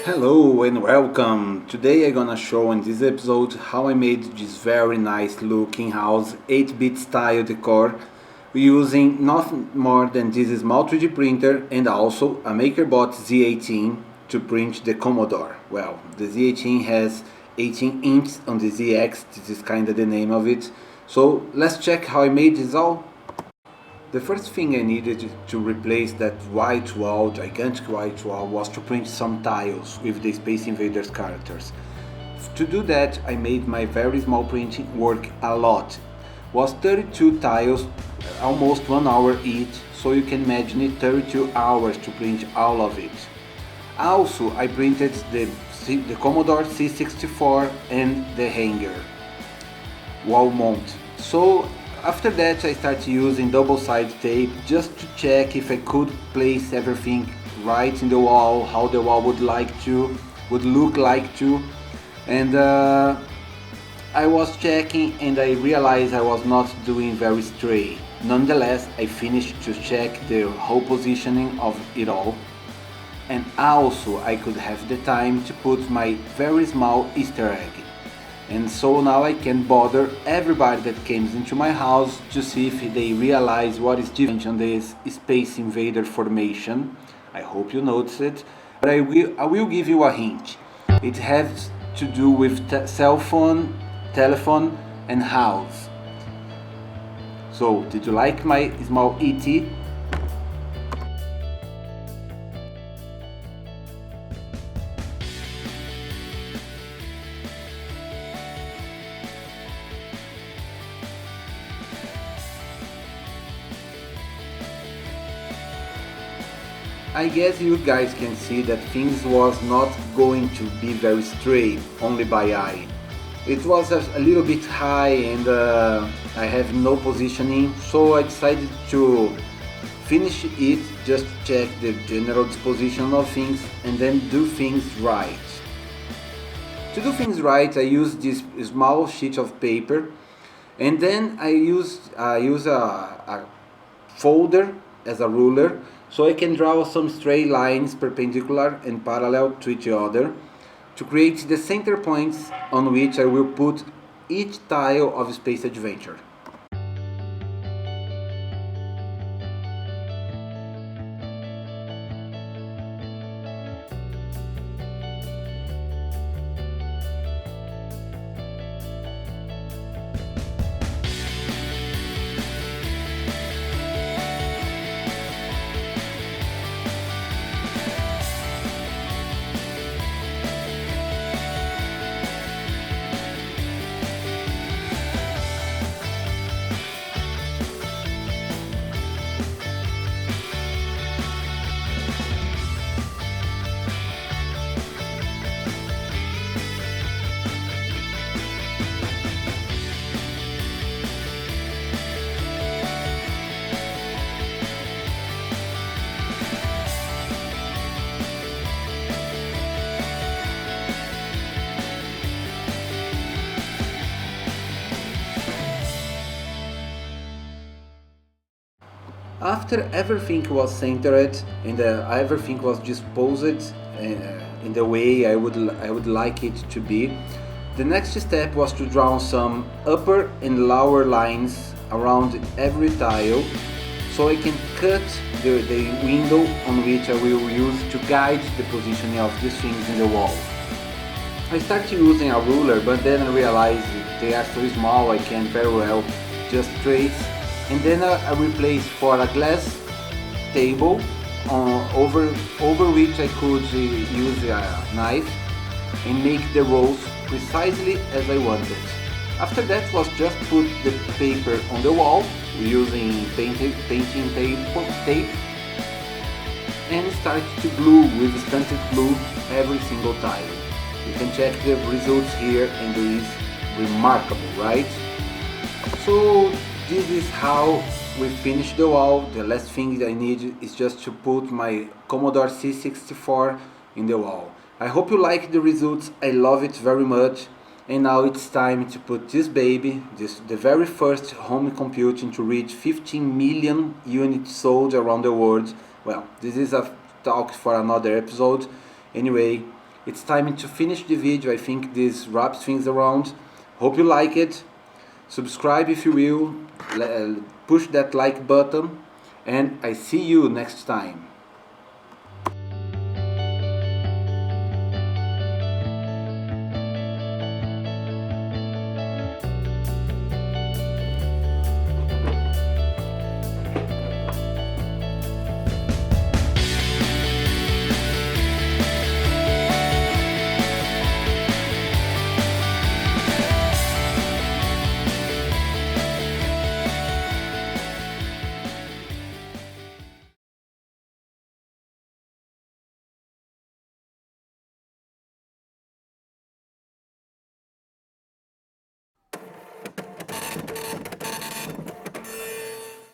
Hello and welcome. Today I'm gonna show in this episode how I made this very nice looking house 8-bit style decor using nothing more than this small 3D printer and also a MakerBot Z18 to print the Commodore. Well, the Z18 has 18 inches on the ZX, this is kinda the name of it. So let's check how I made this all. The first thing I needed to replace that white wall, gigantic white wall, was to print some tiles with the Space Invaders characters. To do that, I made my very small printing work a lot. Was 32 tiles, almost 1 hour each, so you can imagine it 32 hours to print all of it. Also, I printed the Commodore C64 and the hanger wall mount. So after that I started using double-sided tape just to check if I could place everything right in the wall, how the wall would look like to, and I was checking and I realized I was not doing very straight. Nonetheless, I finished to check the whole positioning of it all, and also I could have the time to put my very small Easter egg. And so now I can bother everybody that comes into my house to see if they realize what is different on this Space Invader formation. I hope you notice it, but I will give you a hint. It has to do with cell phone, telephone and house. So, did you like my small ET? I guess you guys can see that things was not going to be very straight, only by eye. It was a little bit high and I have no positioning, so I decided to finish it, just check the general disposition of things and then do things right. To do things right, I use this small sheet of paper and then I use a folder as a ruler, so I can draw some straight lines perpendicular and parallel to each other to create the center points on which I will put each tile of Space Adventure. After everything was centered and everything was disposed in the way I would like it to be, the next step was to draw some upper and lower lines around every tile so I can cut the window on which I will use to guide the positioning of these things in the wall. I started using a ruler, but then I realized they are so small I can very well just trace, and then I replaced for a glass table over which I could use a knife and make the rows precisely as I wanted. After that was just put the paper on the wall using painting tape and start to glue with stunted glue every single tile. You can check the results here and it is remarkable, right? So this is how we finish the wall. The last thing that I need is just to put my Commodore C64 in the wall. I hope you like the results, I love it very much. And now it's time to put this baby, the very first home computing to reach 15 million units sold around the world. Well, this is a talk for another episode. Anyway, It's time to finish the video. I think this wraps things around. Hope you like it. Subscribe if you will, push that like button, and I see you next time.